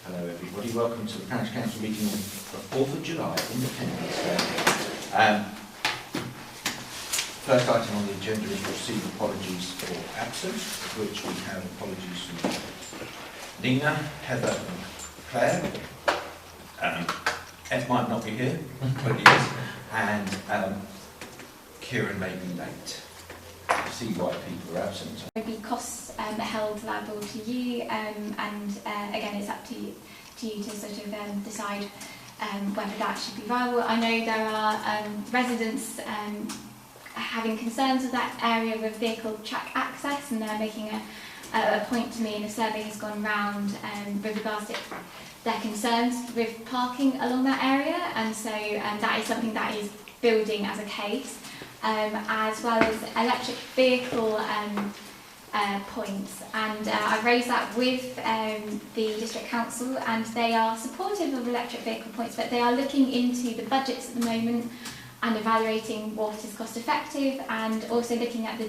Hello everybody, welcome to the Parish Council meeting on the 4th of July, Independence Day. First item on the agenda is to receive apologies for absence, of which we have apologies from Nina, Heather and Claire. Ed might not be here, but he is, and Kieran may be late. See why people are absent. There will be costs held liable to you, and again it's up to you to sort of decide whether that should be viable. I know there are residents having concerns with that area with vehicle track access, and they're making a point to me, and a survey has gone round with regards to their concerns with parking along that area, and so that is something that is building as a case. As well as electric vehicle points, and I've raised that with the District Council, and they are supportive of electric vehicle points, but they are looking into the budgets at the moment and evaluating what is cost effective, and also looking at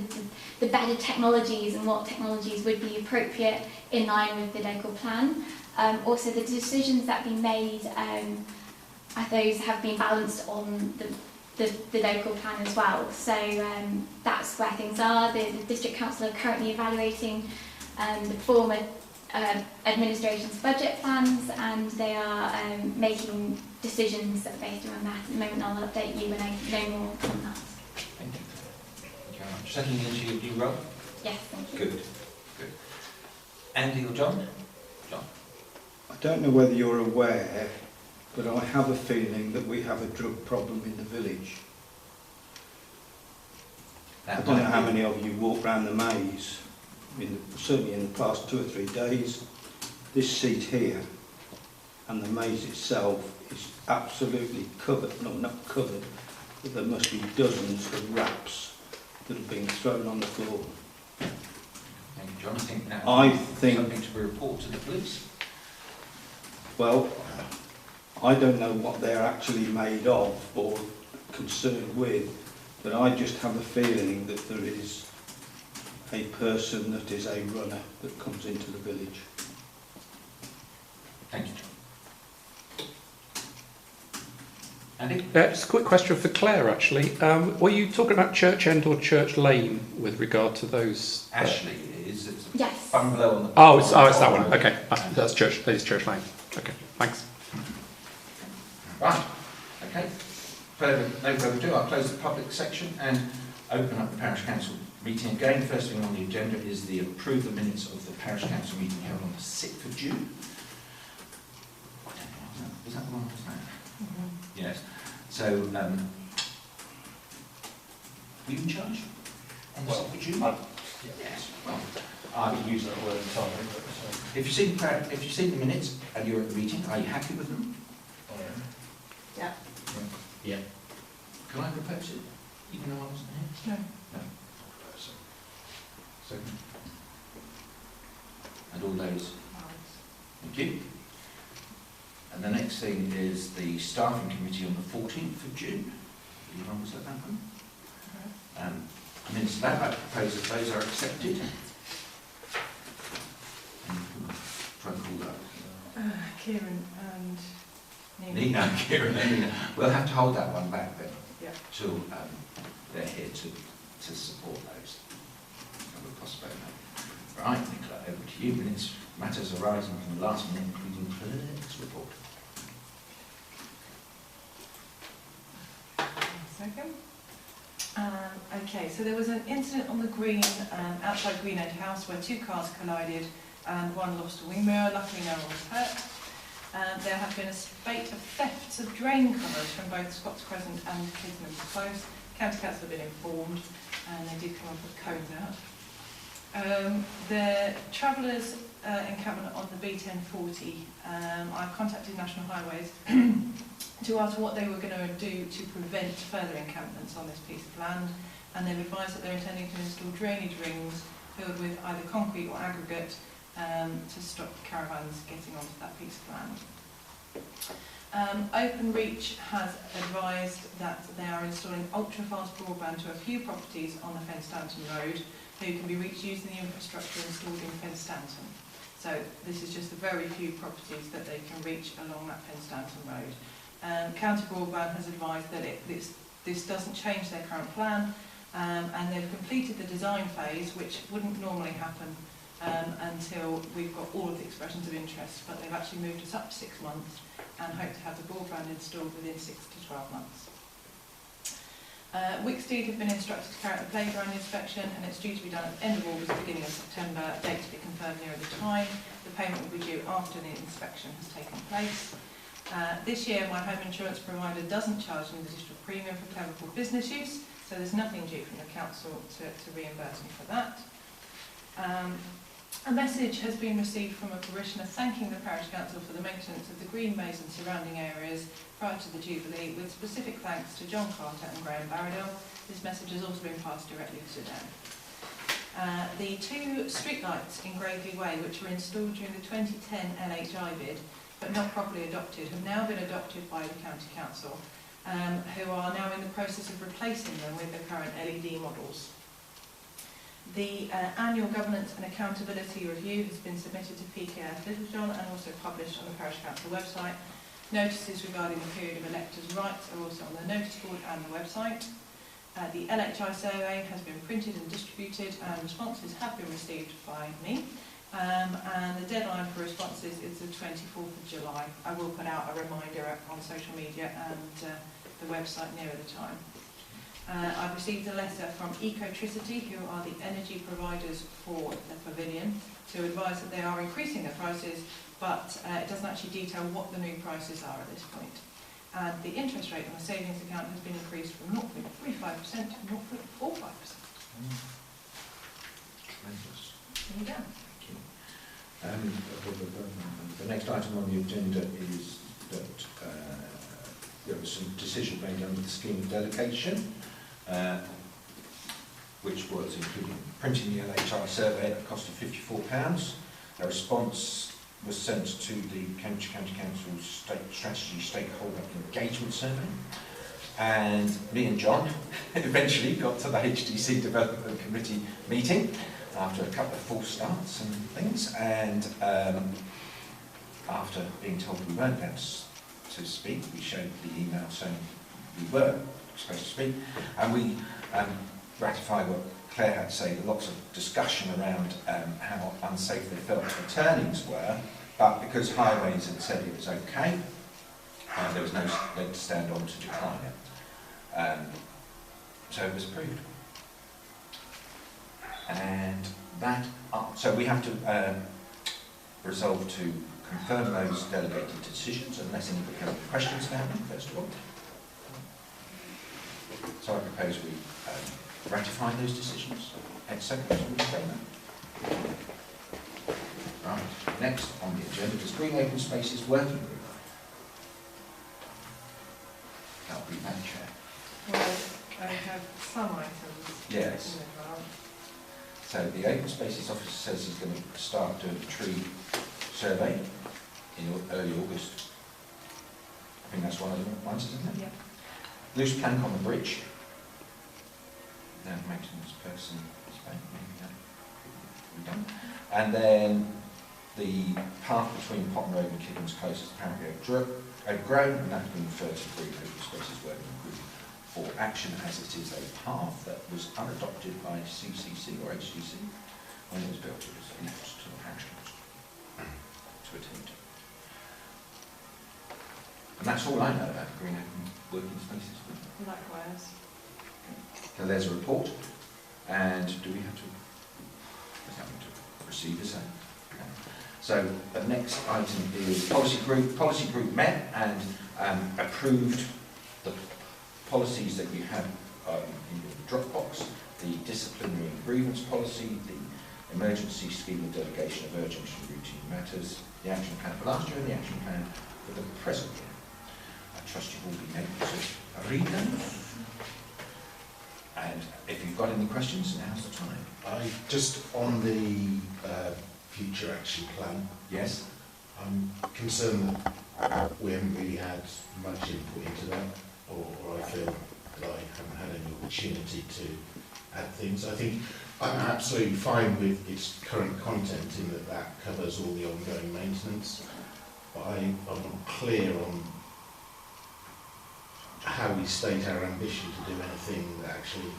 the better technologies and what technologies would be appropriate in line with the local plan. Also the decisions that have been made, those have been balanced on the local plan as well. So that's where things are. The District Council are currently evaluating the former administration's budget plans, and they are making decisions based around that. At the moment I'll update you when I know more on that. Thank you. Thank you very much. Settling into your new role? Yes, thank you. Good. Good. Andy or John? John. I don't know whether you're aware, but I have a feeling that we have a drug problem in the village. I don't know how many of you walk around the maze, certainly in the past 2 or 3 days. This seat here and the maze itself is absolutely covered, no, not covered, but there must be dozens of wraps that have been thrown on the floor. Thank you, John. I think something to report to the police. Well, I don't know what they're actually made of or concerned with, but I just have a feeling that there is a person that is a runner that comes into the village. Thank you, John. Andy? Just a quick question for Claire, actually. Were you talking about Church End or Church Lane with regard to those? Ashley is. It's a yes. bungalow on the. Oh, it's that one. Okay, that's Church. That is Church Lane. Okay, thanks. Right, okay. No further ado, I'll close the public section and open up the Parish Council meeting again. First thing on the agenda is the approve the minutes of the Parish Council meeting held on the 6th of June. I don't know, was that the one? Was that? Mm-hmm. Yes. So, were you in charge on the 6th of June? Yes. Well, I would use that word entirely. if you've seen the minutes and you're at the meeting, are you happy with them? Yeah. Yeah. Can I propose it, even though I wasn't here? No. No. Second. And all those? Thank you. And the next thing is the staffing committee on the 14th of June. Anyone was at that one? Minutes of that, I propose that those are accepted. Try and call that. Kieran and Nina, Kieran and Nina. We'll have to hold that one back then. Yeah. Till they're here to support those. We'll postpone that. Right, Nicola, over to you. Minutes, matters arising from the last minute, including the clerk's report. Second. Okay, so there was an incident on the green, outside Green End House, where 2 cars collided and one lost a wing mirror. Luckily no one was hurt. There have been a spate of thefts of drain covers from both Scots Crescent and Kidman Close. County Council have been informed, and they did come up with cones out. The travellers encampment on the B1040, I've contacted National Highways to ask what they were going to do to prevent further encampments on this piece of land, and they've advised that they're intending to install drainage rings filled with either concrete or aggregate to stop caravans getting onto that piece of land. Openreach has advised that they are installing ultra-fast broadband to a few properties on the Fen Stanton Road, who can be reached using the infrastructure installed in Fen Stanton. So this is just the very few properties that they can reach along that Penstanton Road. County Broadband has advised that this doesn't change their current plan, and they've completed the design phase, which wouldn't normally happen until we've got all of the expressions of interest, but they've actually moved us up to 6 months and hope to have the broadband installed within 6 to 12 months. Wicksteed have been instructed to carry out the playground inspection, and it's due to be done at the end of August, beginning of September, date to be confirmed nearer the time. The payment will be due after the inspection has taken place. This year, my home insurance provider doesn't charge an additional premium for clerical business use, so there's nothing due from the council to reimburse me for that. A message has been received from a parishioner thanking the Parish Council for the maintenance of the green maze and surrounding areas prior to the Jubilee, with specific thanks to John Carter and Graham Barradell. This message has also been passed directly to them. The 2 streetlights in Gravely Way, which were installed during the 2010 LHI bid, but not properly adopted, have now been adopted by the County Council, who are now in the process of replacing them with the current LED models. The annual governance and accountability review has been submitted to PKF Littlejohn and also published on the Parish Council website. Notices regarding the period of electors' rights are also on the notice board and the website. The LHI survey has been printed and distributed, and responses have been received by me. And the deadline for responses is the 24th of July. I will put out a reminder on social media and the website nearer the time. I've received a letter from Ecotricity, who are the energy providers for the pavilion, to advise that they are increasing their prices, but it doesn't actually detail what the new prices are at this point. And the interest rate on the savings account has been increased from 0.35% to 0.45%. Tremendous. There you go. Thank you. The next item on the agenda is that there was some decision made under the scheme of delegation, which was including printing the LHI survey at a cost of £54. A response was sent to the Cambs County Council's Strategy Stakeholder Engagement Survey, and me and John eventually got to the HDC Development Committee meeting after a couple of false starts and things, and after being told we weren't going to speak, we showed the email saying we were supposed to speak, and we ratified what Claire had to say. Lots of discussion around how unsafe they felt the turnings were, but because Highways had said it was okay, there was no leg to stand on to decline it. So it was approved. And that, so we have to resolve to confirm those delegated decisions, unless anybody has any questions about them, first of all. So I propose we ratify those decisions. Second, will you say that? Right, next on the agenda is Green Open Spaces Working Group. That'll be Madam Chair. Well, I have some items. Yes. In advance. So the Open Spaces Officer says he's going to start doing a tree survey in early August. I think that's one of the ones, isn't it? Yep. Loose plank on the bridge. Now maintenance person is maybe that could be done. And then the path between Potton Road and Kiddens Close is apparently overgrown, and that's been referred to the Green Open Spaces Working Group for action, as it is a path that was unadopted by CCC or HDC when it was built. It was left to the Parish Council to attend to. And that's all I know about the Green Open Working Spaces. Likewise. So there's a report, and do we have to receive this? Okay. So the next item is policy group. Policy group met and approved the policies that you have in your Dropbox: the disciplinary and grievance policy, the emergency scheme of delegation of urgent and routine matters, the action plan for last year, and the action plan for the present year. I trust you've all been able to read them. And if you've got any questions, now's the time. Just on the future action plan. Yes. I'm concerned that we haven't really had much input into that, or I feel that I haven't had any opportunity to add things. I think I'm absolutely fine with its current content in that that covers all the ongoing maintenance, but I'm not clear on how we state our ambition to do anything that actually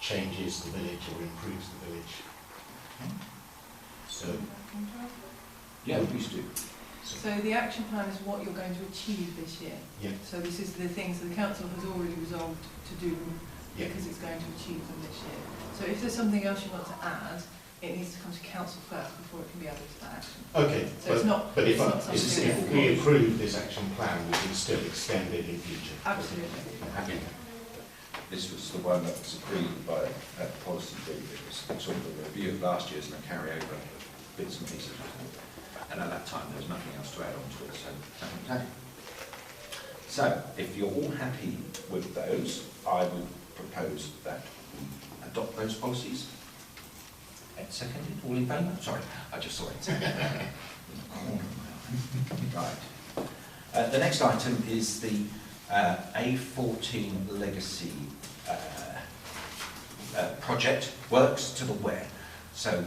changes the village or improves the village. So, Yeah, please do. So the action plan is what you're going to achieve this year. yeah, So this is the things that the council has already resolved to do yeah. because it's going to achieve them this year. So if there's something else you want to add, it needs to come to council first before it can be added to that action. Okay, So it's not. but it's if, not something if we approve this action plan, we can still extend it in future. Absolutely. Happy. This was the one that was agreed by a policy group. It was sort of a review of last year's and a carryover of bits and pieces. And at that time, there was nothing else to add on to it, so nothing to add. So, if you're all happy with those, I would propose that we adopt those policies. Ed seconded, all in favour? Sorry, I just saw it. Right. The next item is the A14 legacy project, works to the where. So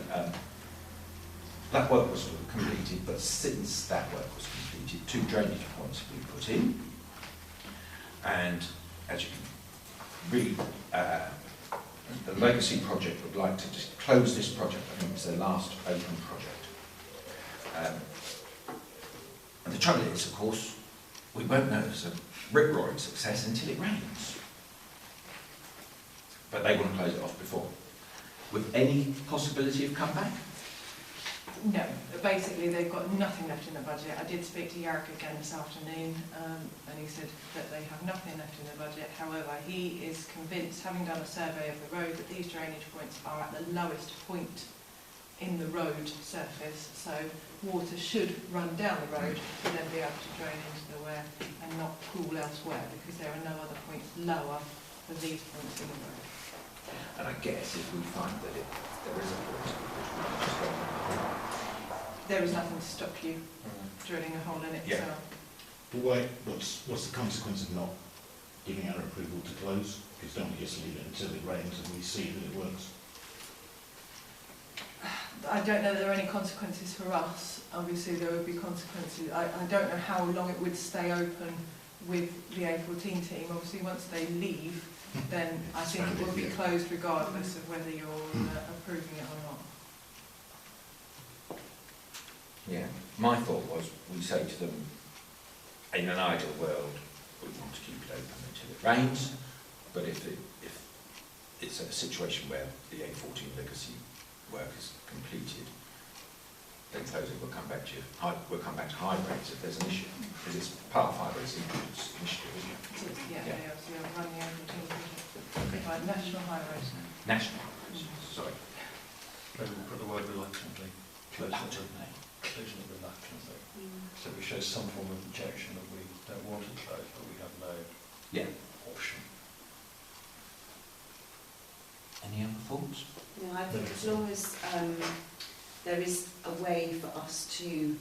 that work was completed, but since that work was completed, 2 drainage points have been put in. And as you can read, the legacy project would like to just close this project. I think it's their last open project. And the trouble is, of course, we won't know it's a rip-roaring success until it rains. But they want to close it off before. With any possibility of comeback? No, basically they've got nothing left in the budget. I did speak to Yarrick again this afternoon, and he said that they have nothing left in the budget. However, he is convinced, having done a survey of the road, that these drainage points are at the lowest point in the road surface, so water should run down the road to then be able to drain into the weir and not pool elsewhere, because there are no other points lower than these points in the road. And I guess if we find that there is a point, There is nothing to stop you drilling a hole in it Yeah. yourself. But what's the consequence of not giving our approval to close? Because don't we just leave it until it rains and we see that it works? I don't know that there are any consequences for us. Obviously there would be consequences. I don't know how long it would stay open with the A14 team. Obviously once they leave, then I think it will be closed regardless of whether you're approving it or not. yeah. My thought was, we say to them, in an ideal world, we want to keep it open until it rains, but if it's a situation where the A14 legacy work is completed, then close it, we'll come back to you. We'll come back to highways if there's an issue, because it's part of highways initiative, isn't it? Yeah, Yeah. they obviously are running the A14 project. Right, national highways. National, sorry. Maybe we'll put the word reluctantly. Closing it reluctantly. So we show some form of objection that we don't want to close, but we have no option. Any other thoughts? No, I think as long as there is a way for us to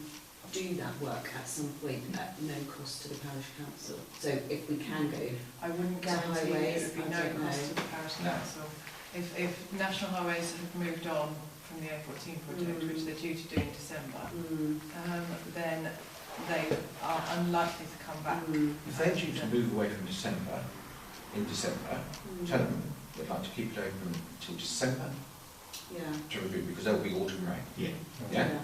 do that work at some point at no cost to the parish council. So if we can go, I wouldn't To guarantee that highways, it would be I no don't cost know. to the parish No. council. If National Highways have moved on from the A14 project, which they're due to do in December, then they are unlikely to come back. If they're due to move away from December, tell them they'd like to keep it open until December Yeah. to review, because there'll be autumn rain. Yeah. Yeah?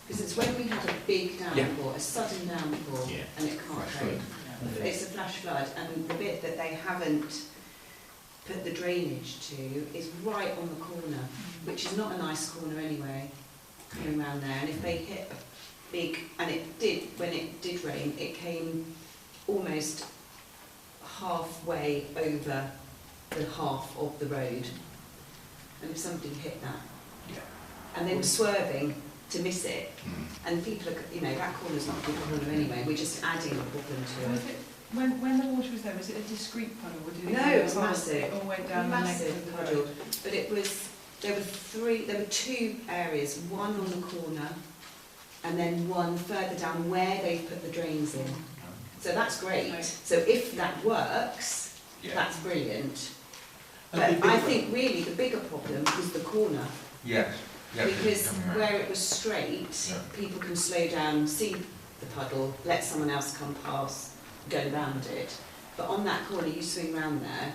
Because it's when we had a big downpour, a sudden downpour, Yeah. and it can't Flash cope. Yeah. It's a flash flood, and the bit that they haven't put the drainage to is right on the corner, which is not a nice corner anyway, coming round there. And if they hit a big, and it did, when it did rain, it came almost halfway over the half of the road. And if somebody hit that, Yeah. and they were swerving to miss it, and people are, you know, that corner's not a good corner anyway, we're just adding a problem to Was it. it, when the water was there, was it a discrete puddle, or did it? No, it was massive. It all went down the length Massive of the puddle, road. but it was, there were 2 areas, one on the corner, and then one further down where they put the drains in. So that's great. Right. So if that works, Yeah. that's brilliant. But I think really the bigger problem is the corner, Yes. Yeah, because coming around. where it was straight, Yeah. people can slow down, see the puddle, let someone else come past, go round it. But on that corner, you swing round there,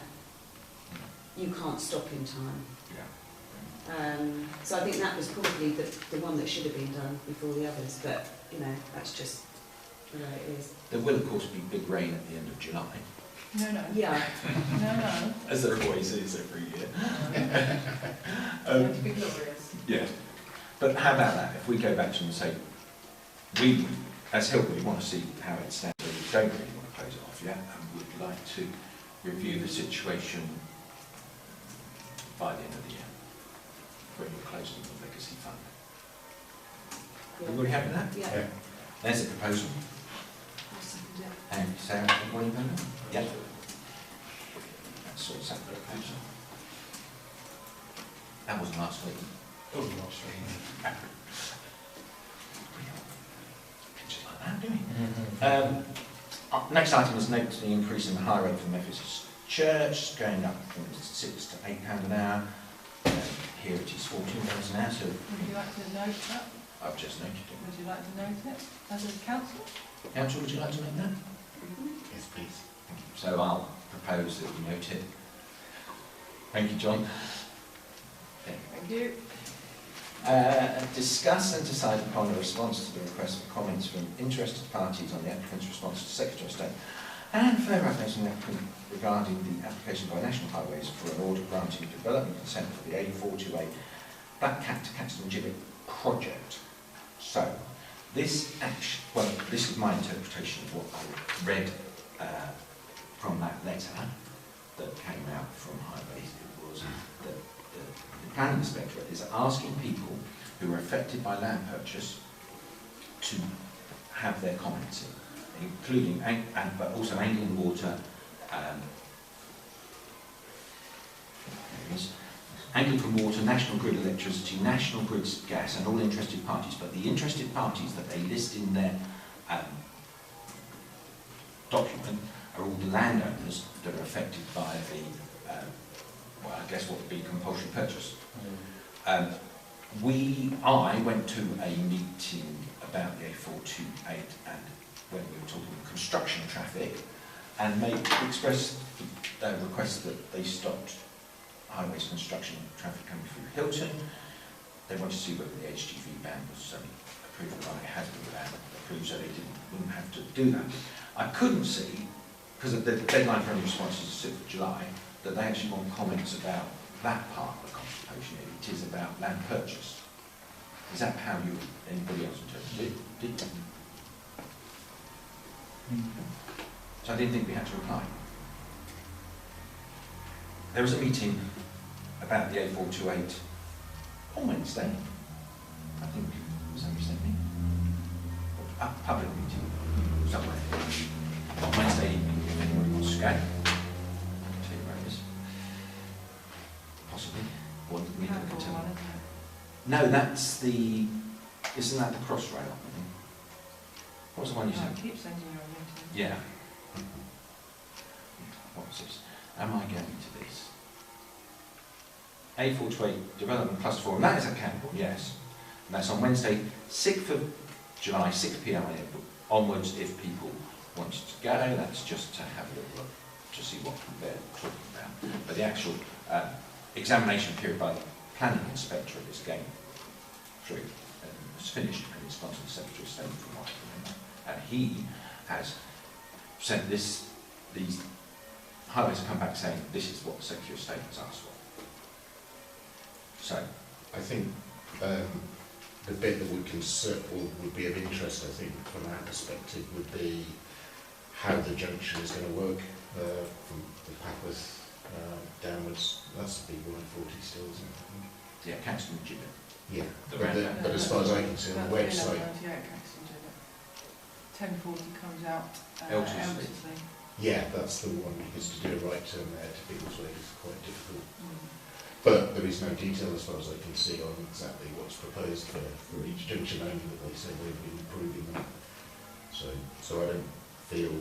you can't stop in time. Yeah. So I think that was probably the one that should have been done before the others, but, you know, that's just the way it is. There will, of course, be big rain at the end of July, No. Yeah. No. as there always is every year. It's be glorious. Yes. But how about that? If we go back to them and say, we, as Hilton, we want to see how it stands, so we don't really want to close it off yet, and would like to review the situation by the end of the year, when you're closing the legacy fund. Everybody happy with that? Yeah. Yeah. There's a proposal. I'll second it. And Sarah, what do you vote on? Yeah. That sorts out the proposal. That was last week. Oh, last week. Pictures like that, do we? Next item is note the increase in the hire rate for Methodist Church, going up from £6 to £8 an hour. Here it is £14 an hour, so Would you like to note that? I've just noted it. Would you like to note it as a council? Council, would you like to make that? Yes, please. So I'll propose that we note it. Thank you, John. Thank you. Discuss and decide upon a response to the request for comments from interested parties on the applicant's response to Secretary of State and further updating the applicant regarding the application by National Highways for an order granting development consent for the A428 Black Cat to Caxton Gibbet project. So, this is my interpretation of what I read from that letter that came out from Highways. It was that the planning inspectorate is asking people who are affected by land purchase to have their comments in, including, but also Anglian Water, Anglican Water, National Grid Electricity, National Grid Gas, and all interested parties. But the interested parties that they list in their document are all the landowners that are affected by the, well, I guess what would be compulsory purchase. I went to a meeting about the A428 and when we were talking construction traffic and expressed the request that they stopped highways construction traffic coming through Hilton. They wanted to see whether the HGV ban was approved, or it has been approved, so they wouldn't have to do that. I couldn't see, because the deadline for any response is the 6th of July, that they actually want comments about that part of the consultation. It is about land purchase. Is that how anybody else interpreted it? So I didn't think we had to reply. There was a meeting about the A428 on Wednesday. I think it was only sent me. A public meeting somewhere. On Wednesday evening, if anybody wants to go. I'll tell you where it is. Possibly. Or the meeting can tell me. No, that's the... Isn't that the Crossrail? I think. What was the one you I sent? keep sending you a link. Yeah. What's this? Am I going to this? A428 Development Cluster 4, and that is at Campbell, yes. And that's on Wednesday, 6th of July, 6 p.m. onwards if people wanted to go. That's just to have a little look, to see what they're talking about. But the actual examination period by the planning inspector is going through and it's finished and it's gone to the Secretary of State from what I remember. And he has sent these highways have come back saying this is what the Secretary of State has asked for. So, I think the bit that would be of interest, I think, from our perspective, would be how the junction is going to work from the Papworth downwards. That's the big 140 still, isn't it? yeah, Caxton Gibbet. Yeah, The but, roundabout. but as far as I can see on the website, 1040 comes out Eltersley. Eltersley. yeah, that's the one, because to do a right turn there to Biggleswade is quite difficult. Mm. But there is no detail, as far as I can see, on exactly what's proposed for each junction, only that they say they've been improving them. So I don't feel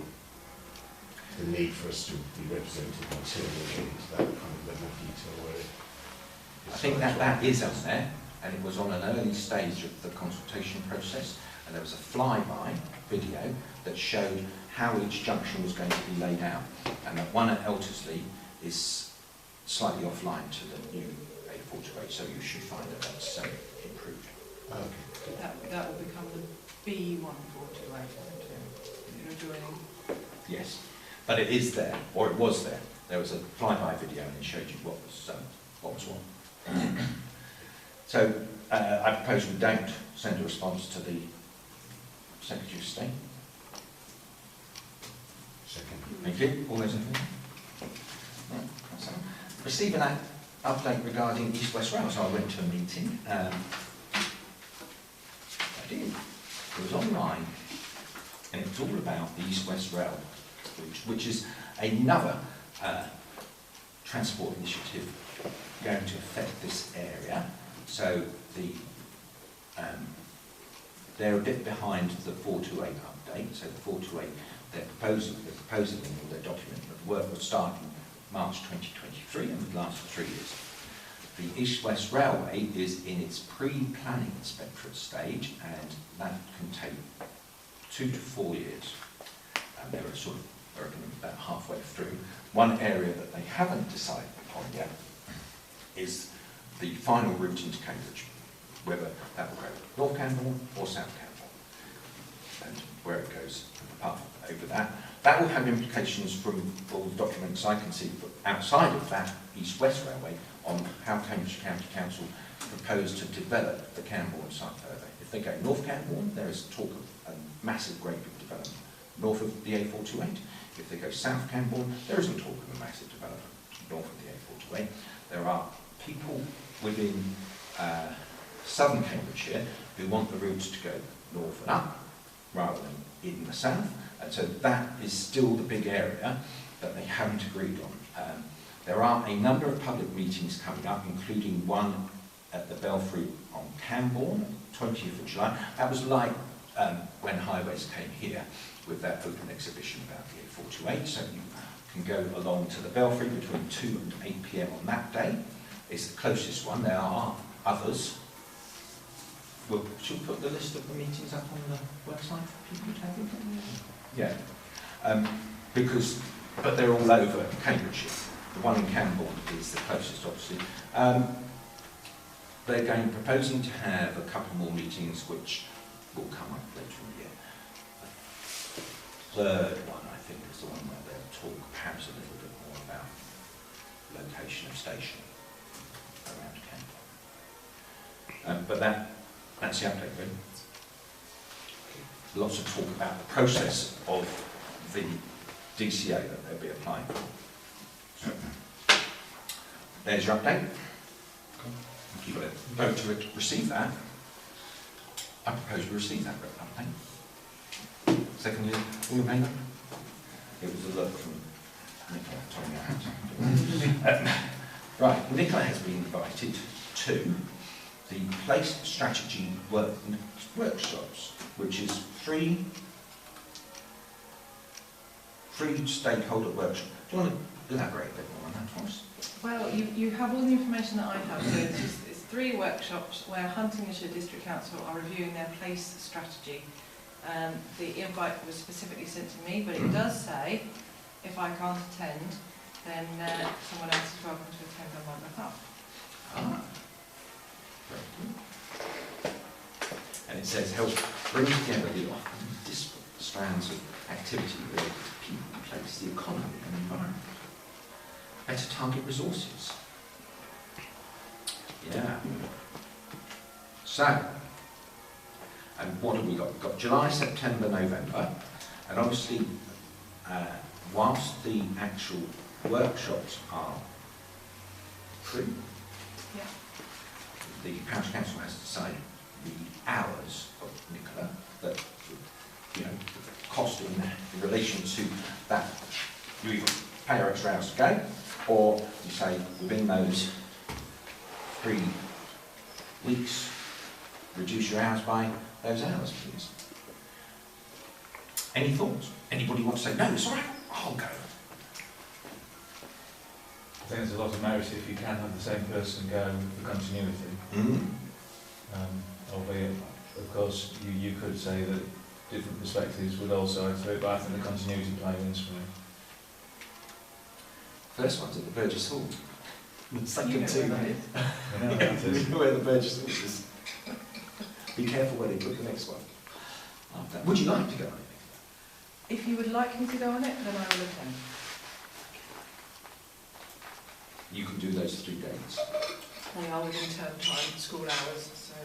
the need for us to be represented until we get into that kind of level of detail where it I think that is on there, and it was on an early stage of the consultation process, and there was a flyby video that showed how each junction was going to be laid out, and that one at Eltersley is slightly offline to the new A428, so you should find that that's improved. Okay. That will become the B1428, isn't it? You're joining. Yes, but it is there, or it was there. There was a flyby video and it showed you what was what. So I propose we don't send a response to the Secretary of State. Second. Thank you. All those in favour? Right, that's all. Receiving an update regarding East West Rail. So I went to a meeting. I did. It was online, and it was all about the East West Rail, which is another transport initiative going to affect this area. So they're a bit behind the 428 update. So the 428, they're proposing in all their document that the work will start in March 2023 and would last for 3 years. The East West Railway is in its pre-planning inspectorate stage, and that can take 2 to 4 years. And they're sort of, I reckon, about halfway through. One area that they haven't decided upon yet is the final route into Cambridge, whether that will go North Camborne or South Camborne, and where it goes and the path over that. That will have implications from all the documents I can see outside of that East-West Railway on how Cambridge County Council propose to develop the Camborne site further. If they go North Camborne, there is talk of a massive great big development north of the A428. If they go South Camborne, there isn't talk of a massive development north of the A428. There are people within southern Cambridgeshire who want the routes to go north and up rather than in the south, and so that is still the big area that they haven't agreed on. There are a number of public meetings coming up, including one at the Belfry on Camborne, 20th of July. That was like when Highways came here with that open exhibition about the A428, so you can go along to the Belfry between 2 and 8 p.m. on that day. It's the closest one. There are others. Should we put the list of the meetings up on the website for people to have a look at? Yeah. But they're all over Cambridgeshire. The one in Camborne is the closest, obviously. They're proposing to have a couple more meetings which will come up later in the year. The third one, I think, is the one where they'll talk perhaps a little bit more about location of station around Camborne. But that's the update, really. Lots of talk about the process of the DCA that they'll be applying for. So, there's your update. If you vote to receive that, I propose we receive that update. Secondly, all in favour? It was a look from Nicola. Right, Nicola has been invited to the Place Strategy workshops, which is free stakeholder workshop. Do you want to elaborate a bit more on that for us? Well, you have all the information that I have. So it's 3 workshops where Huntingdonshire District Council are reviewing their place strategy. The invite was specifically sent to me, but it does say if I can't attend, then someone else is welcome to attend on my behalf. Ah, very good. And it says help bring together the often disparate strands of activity related to people, place, the economy and environment. Better target resources. Yeah. So, and what have we got? We've got July, September, November, and obviously, whilst the actual workshops are free, the Parish Council has to decide the hours of Nicola that, the cost in relation to that. You either pay her extra hours to go, or you say within those 3 weeks, reduce your hours by those hours, please. Any thoughts? Anybody want to say, no, it's all right, I'll go. I think there's a lot of merit if you can have the same person go for continuity. Albeit, of course, you could say that different perspectives would also add to it, but I think the continuity play wins for me. First one's at the Burgess Hall. The You second know two, where that is. You know, that is. you know where the Burgess Hall is. Be careful where they put the next one. Would you like to go on it? If you would like me to go on it, then I will attend. You can do those 3 dates. They are within term time, school hours, so.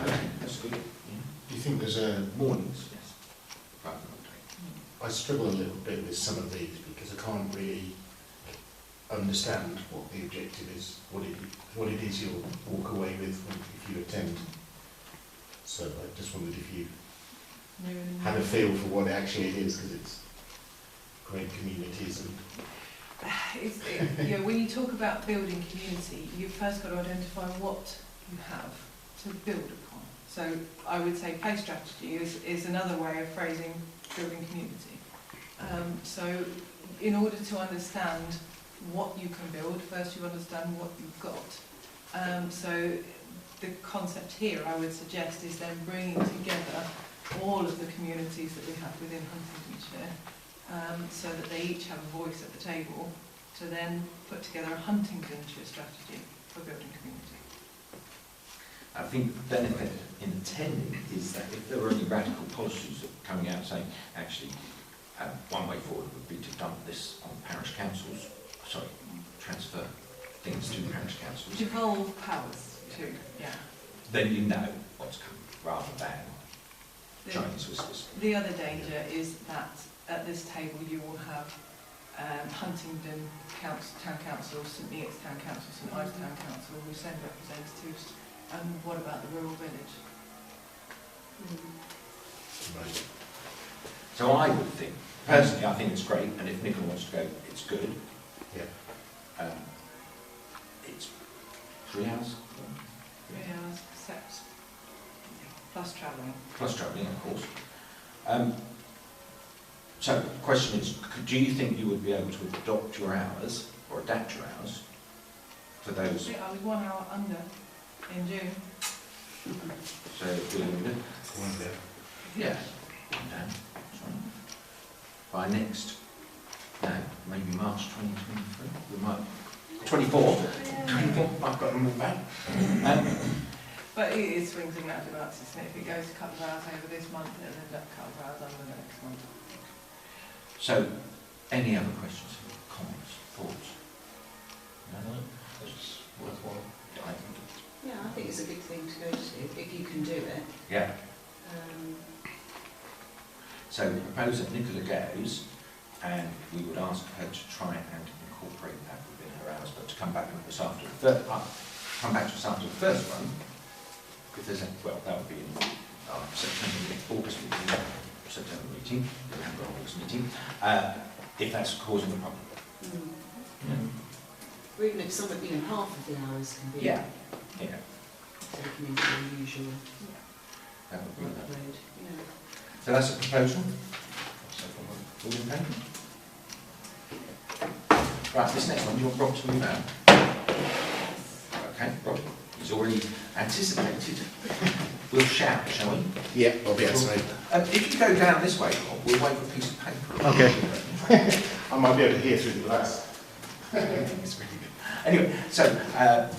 Okay, that's good. Do you think there's a... Mornings, yes. Rather than I struggle a little bit with some of these because I can't really understand what the objective is, what it is you'll walk away with if you attend. So I just wondered if you had a feel for what it actually is, because it's great communities and... You know, when you talk about building community, you've first got to identify what you have to build upon. So I would say play strategy is another way of phrasing building community. So in order to understand what you can build, first you understand what you've got. So the concept here, I would suggest, is then bringing together all of the communities that we have within Huntingdonshire, so that they each have a voice at the table to then put together a Huntingdonshire strategy for building community. I think the benefit in attending is that if there were any radical policies coming out saying, actually, one way forward would be to dump this on parish councils, transfer things to parish councils, Devolve powers to, yeah. then you know what's coming, rather than Chinese whispers. The other danger is that at this table you will have Huntingdon Town Council, St Neots Town Council, St Ives Town Council who send representatives, and what about the rural village? Right. So I would think, personally, I think it's great, and if Nicola wants to go, it's good. Yeah. It's 3 hours. 3 hours, set, plus travelling. Plus travelling, of course. So the question is, do you think you would be able to adopt your hours, or adapt your hours, for those? I was 1 hour under in June. So yeah. By next, no, maybe March 2023. We might 24. 24. I've got them all back. But it is swings and roundabouts, isn't it? If it goes a couple of hours over this month, it'll end up a couple of hours under the next month. So, any other questions, comments, thoughts? No, it's worthwhile. I think it's, Yeah, I think it's a good thing to go to, if you can do it. yeah. So we propose that Nicola goes, and we would ask her to try and incorporate that within her hours, but to come back to us after the first one. If there's a, well, that would be in our August meeting, November August meeting, if that's causing a problem. Or even if some of, half of the hours can be Yeah. taken into the usual That would be that. workload. Yeah. So that's a proposal. All in favour? Right, this next one, you want Rob to move out? Okay, Rob, he's already anticipated. We'll shout, shall we? Yeah, I'll be outside. If you go down this way, Rob, we'll wave a piece of paper. Okay. I might be able to hear through the glass. It's really good. Anyway, so a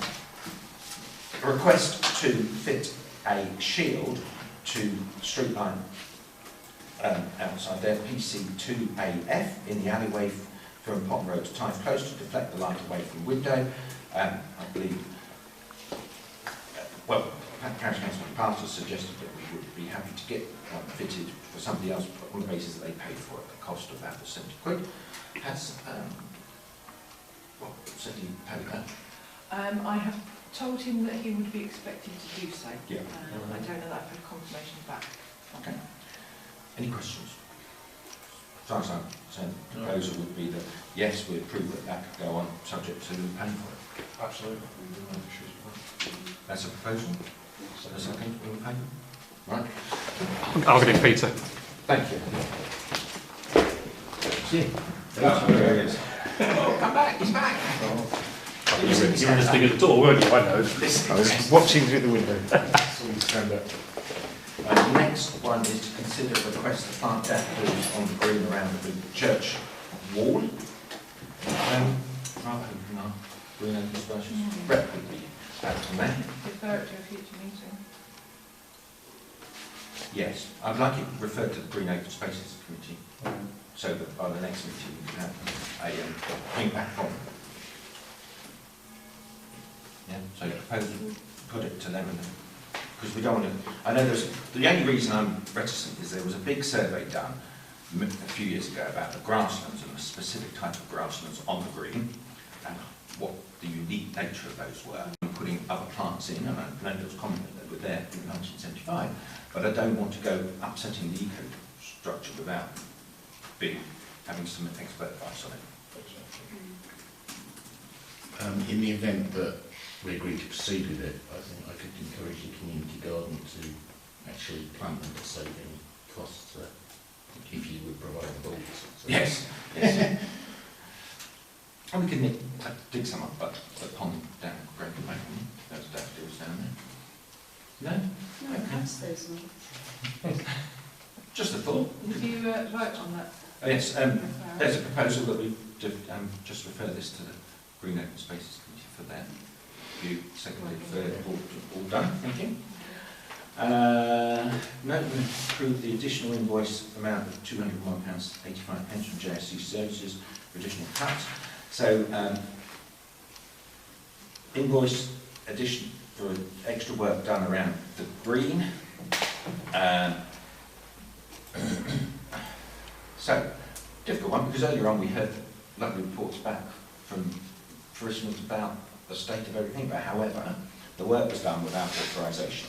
request to fit a shield to street line outside there, PC2AF, in the alleyway from Potton Road to Tythe Close to deflect the light away from the window. I believe, well, Parish Council Party suggested that we would be happy to get one fitted for somebody else on the basis that they paid for it. The cost of that was £70. Has, well, said he paid that. I have told him that he would be expected to do so. Yeah. I don't know that I've had confirmation back. Okay. Any questions? As far as I'm concerned, the proposal would be that, yes, we approve that that could go on, subject to them paying for it. Absolutely. We do have issues with that. That's a proposal. A second, all in favour? Right. I'll give it Peter. Thank you. See you. Oh, come back, he's back. You were listening at the door, weren't you? I know. Listen. I was watching through the window. Someone stand up. The next one is to consider a request to plant daffodils on the green around the church wall. Rather than our green open spaces, rep would be back on that. Refer it to a future meeting. Yes, I'd like it referred to the Green Open Spaces Committee, so that by the next meeting we can have a feedback on. Yeah, so propose put it to them, because we don't want to. I know the only reason I'm reticent is there was a big survey done a few years ago about the grasslands and a specific type of grasslands on the green and what the unique nature of those were. And putting other plants in, and I know there was comment that they were there in 1975, but I don't want to go upsetting the eco structure without having some expert advice on it. In the event that we agree to proceed with it, I think I could encourage the community garden to actually plant them to save any costs there, if you would provide the bulbs. So. Yes. And we can dig some up, but the pond down Great Lake, those daffodils down there. No? No, Okay. that's those ones. Just a thought. Did you vote on that? Oh, yes, there's a proposal that we just refer this to the Green Open Spaces Committee for their review, seconded, third, all done, thank you. Note and approve the additional invoice amount of £201.85 from JSC Services for additional cuts. So, invoice addition for extra work done around the green. So, difficult one, because earlier on we heard lovely reports back from parishioners about the state of everything, but however, the work was done without authorisation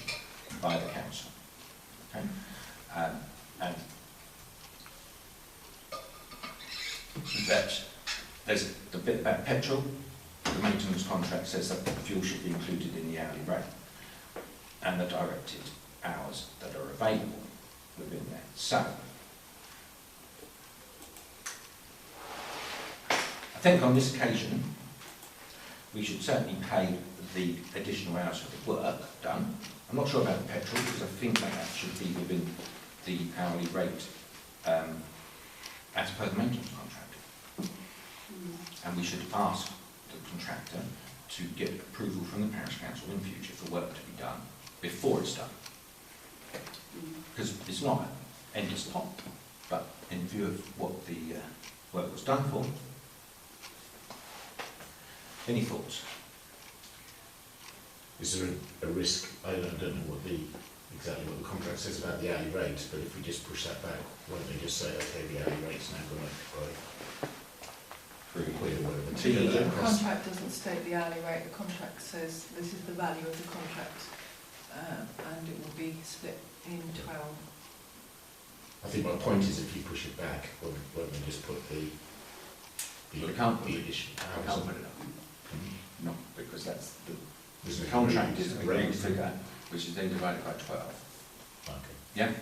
by the council. Okay? And that there's the bit about petrol, the maintenance contract says that fuel should be included in the hourly rate, and the directed hours that are available within that. So, I think on this occasion, we should certainly pay the additional hours for the work done. I'm not sure about the petrol, because I think that should be within the hourly rate as per the maintenance contract. And we should ask the contractor to get approval from the Parish Council in future for work to be done before it's done. Because it's not an endless pot, but in view of what the work was done for. Any thoughts? Is there a risk? I don't know exactly what the contract says about the hourly rate, but if we just push that back, won't they just say, okay, the hourly rate's now going up by £3 or whatever? The contract doesn't state the hourly rate. The contract says this is the value of the contract, and it will be split in 12. I think my point is, if you push it back, won't they just put the Well, we can't put the it- addition? I can't put it up. No, because that's There's the an contract is agreement, a agreed figure, which is then divided by 12. Okay. Yeah?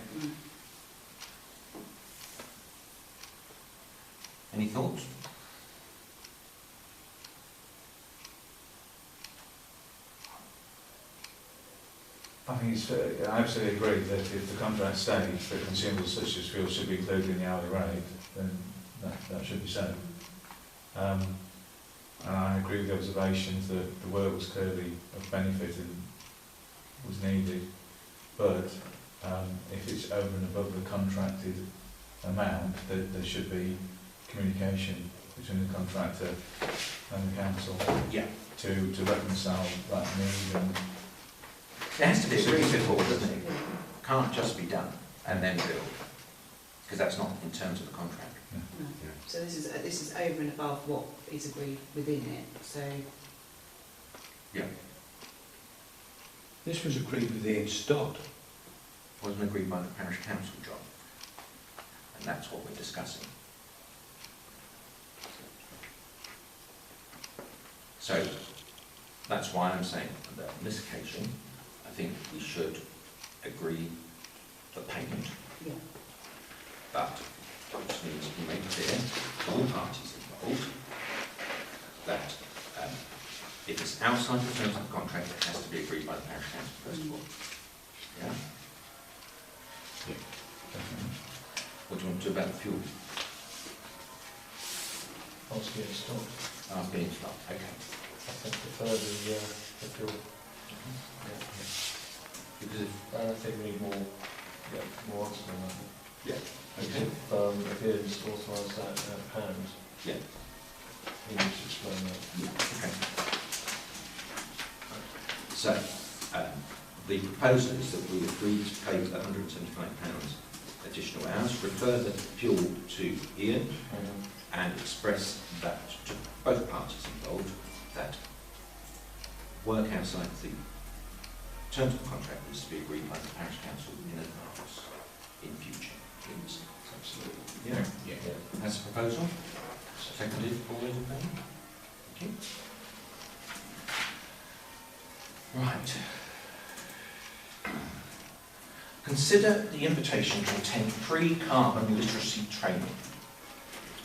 Any thoughts? I think it's I absolutely agree that if the contract states that consumables such as fuel should be included in the hourly rate, then that should be so. And I agree with the observations that the work was clearly of benefit and was needed, but if it's over and above the contracted amount, there should be communication between the contractor and the council. Yeah. To reconcile that need and. It has to be agreed before, doesn't it? Can't just be done and then billed, because that's not in terms of the contract. No. So this is over and above what is agreed within it. So Yeah. This was agreed with the Stod. Wasn't agreed by the Parish Council, John. And that's what we're discussing. So, that's why I'm saying that on this occasion, I think we should agree the payment, yeah, but it just needs to be made clear to all parties involved that if it's outside the terms of the contract, it has to be agreed by the parish council first of all. Yeah? What do you want to do about the fuel? Ask being stopped. Being stopped, okay. I think prefer the fuel. Because if, I think we need more answers on that. yeah, Okay. If it is authorised that pounds. Yeah. He needs to explain that. yeah, okay. So, the proposal is that we agree to pay the £175 additional hours, refer the fuel to Ian, and express that to both parties involved that work outside the terms of the contract is to be agreed by the parish council in advance in future. Please. Absolutely. Yeah. Yeah. That's a proposal. Seconded. All those in favour? Thank you. Right. Consider the invitation to attend pre-carbon literacy training.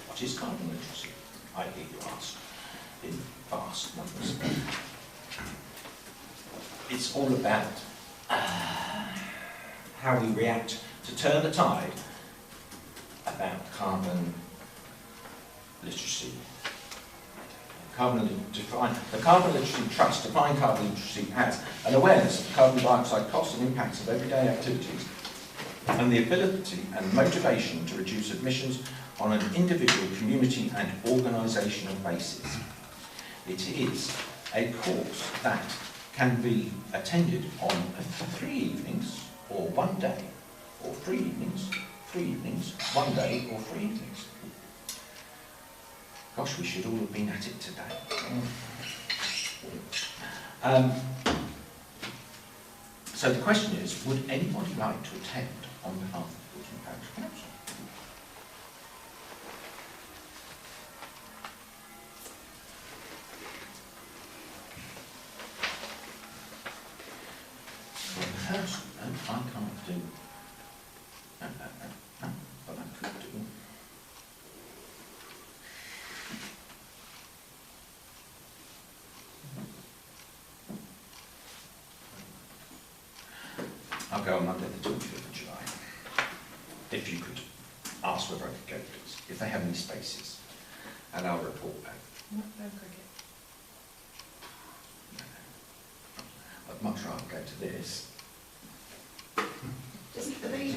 What is carbon literacy? I hear you ask, in vast numbers. It's all about how we react to turn the tide about carbon literacy. The Carbon Literacy Trust defined carbon literacy as an awareness of carbon dioxide costs and impacts of everyday activities and the ability and motivation to reduce emissions on an individual, community and organisational basis. It is a course that can be attended on 3 evenings or 1 day, or 3 evenings, 1 day or 3 evenings. Gosh, we should all have been at it today. So the question is, would anybody like to attend on behalf of the Hilton Parish Council? Well, the first, I can't do, but I could do. I'll go on Monday the 25th of July. If you could ask whether I could go, please, if they have any spaces, and I'll report back. No cricket. I'd much rather go to this.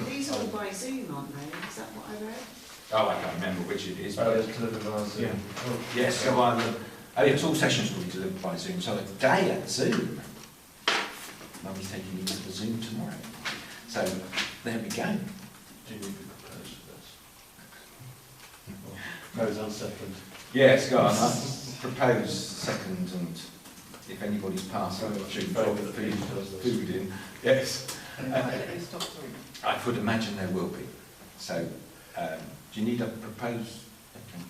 These are all by Zoom, aren't they? Is that what I read? Oh, I can't remember which it is. Oh, it's delivered via Zoom. Yeah. Oh, Yes, so it's all sessions will be delivered by Zoom, so a day at Zoom. Mummy's taking you to the Zoom tomorrow. So, there we go. Do you need to propose for this? Goes on second. Yes, go on. I propose second, and if anybody's passed, I'll drop the food in. Yes. I would imagine there will be. So, do you need a proposed? Okay.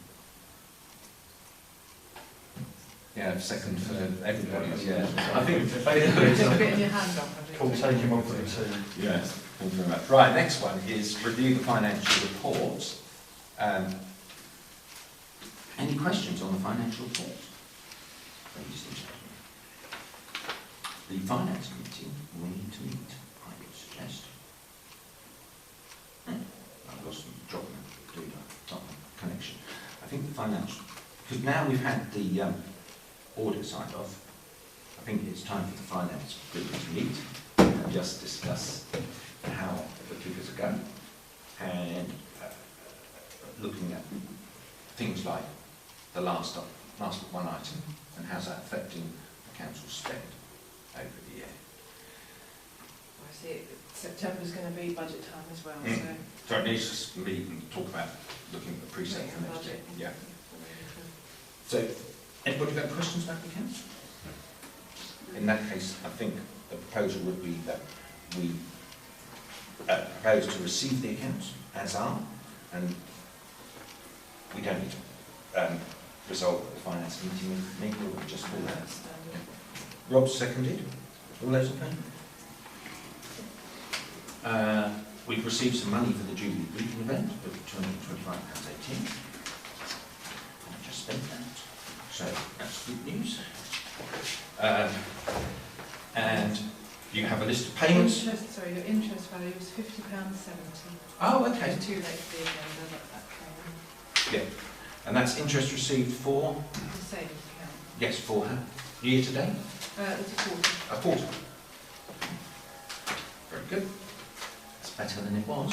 Yeah, second for everybody. Yeah. I think Putting your hand up. We'll take him on for the two. yes. Thank you very much. Right. Next one is review the financial reports. Any questions on the financial reports? Ladies and gentlemen. The finance committee will need to meet, I would suggest. I've lost them, dropping the connection. I think the finance, because now we've had the audit signed off, I think it's time for the finance group to meet and just discuss how the figures are going and looking at things like the last one item and how's that affecting the council's spend over the year. I see September's going to be budget time as well, So it needs to meet and talk about looking at the preset for next year. Yeah. So, anybody got questions about the accounts? In that case, I think the proposal would be that we propose to receive the accounts as are, and we don't need to resolve at the finance meeting, we'll just call that. Rob seconded. All those in favour? We've received some money for the Jubilee Briefing event of £225.18. I've just spent that. So that's good news. And you have a list of payments. Interest, sorry, your interest value was £50.70. Oh, okay. It's too late for the agenda, but that came Yeah. And that's interest received for, in. The savings account. yes, for year to date? It's a quarter. A quarter. Very good. That's better than it was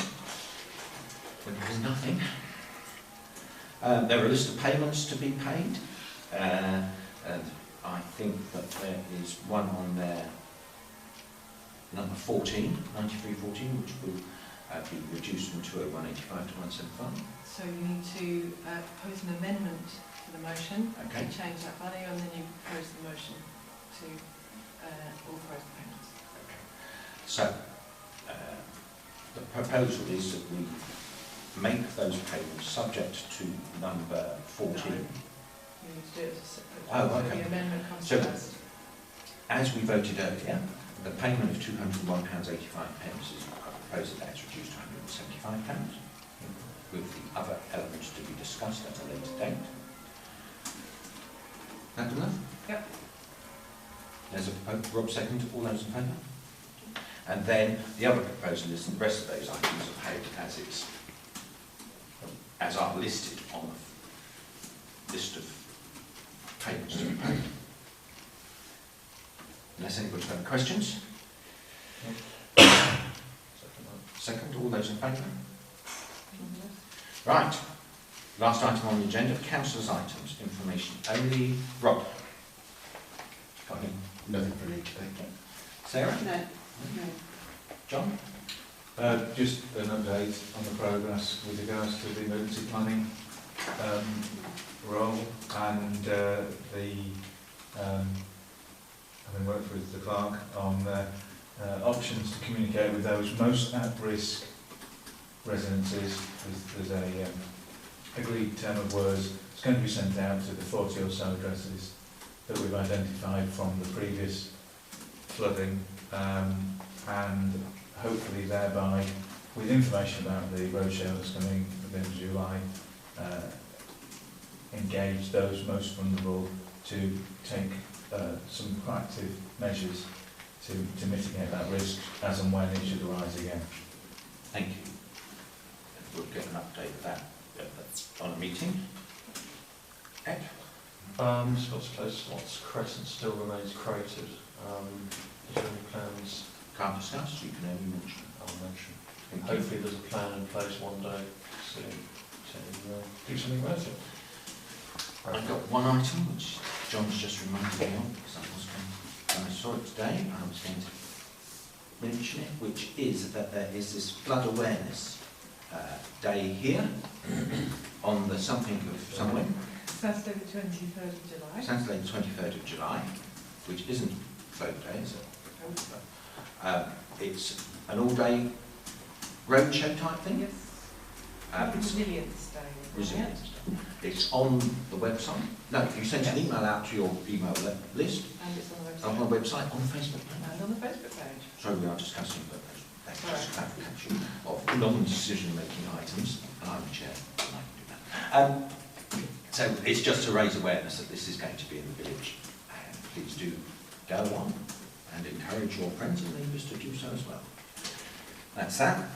when there was nothing. There are a list of payments to be paid, and I think that there is one on there, number 14, 9314, which will be reduced from 20185 to 175. So you need to propose an amendment to the motion Okay. to change that value, and then you propose the motion to authorise the payments. So, the proposal is that we make those payments subject to number 14. No. You need to do it as a separate. Oh, so okay. the amendment comes So- first. As we voted earlier, the payment of £201.85 is proposed that it's reduced to £175, with the other elements to be discussed at a later date. That enough? Yep. There's a Rob second, all those in favour? And then the other proposal is that the rest of those items are paid as are listed on the list of payments to be paid. Unless anybody's got any questions? Second, all those in favour? Right. Last item on the agenda, councillors' items, information only. Rob? Got any? Nothing for me today. Sarah? No, no. John? Just an update on the progress with regards to the emergency planning role and having worked with the clerk on options to communicate with those most at-risk residences. There's a agreed term of words. It's going to be sent out to the 40 or so addresses that we've identified from the previous flooding, and hopefully thereby, with information about the roadshow that's coming at the end of July, engage those most vulnerable to take some proactive measures to mitigate that risk as and when it should arise again. Thank you. We'll get an update of that on a meeting. Ed? Scott's Close, Watts Crescent still remains created. Is there any plans? Can't discuss, you can only mention. I'll mention. Thank you. Hopefully there's a plan in place one day to do something about it. I've got one item which John's just reminded me of, because I saw it today, and I was going to mention it, which is that there is this flood awareness day here on the something of somewhere. Saturday the 23rd of July. Saturday the 23rd of July, which isn't vote day, is it? It's an all-day roadshow type thing. Yes. It's Resilience Day. Resilience Day. It's on the website. No, you sent an email out to your email list. And it's on the website. On the website, on the Facebook page. And on the Facebook page. Sorry, we are discussing, but that's just clarification of non-decision-making items, and I'm the chair, and I can do that. So it's just to raise awareness that this is going to be in the village, and please do go on and encourage your friends and neighbours to do so as well. That's that.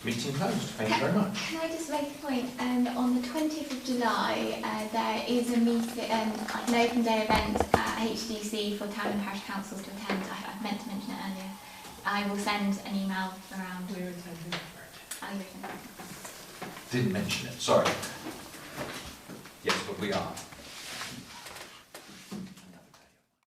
Meeting closed. Thank you very much. Can I just make a point? On the 20th of July, there is a meeting, an open day event at HDC for Town and Parish Council to attend. I meant to mention it earlier. I will send an email around. We're attending. Didn't mention it. Sorry. Yes, but we are.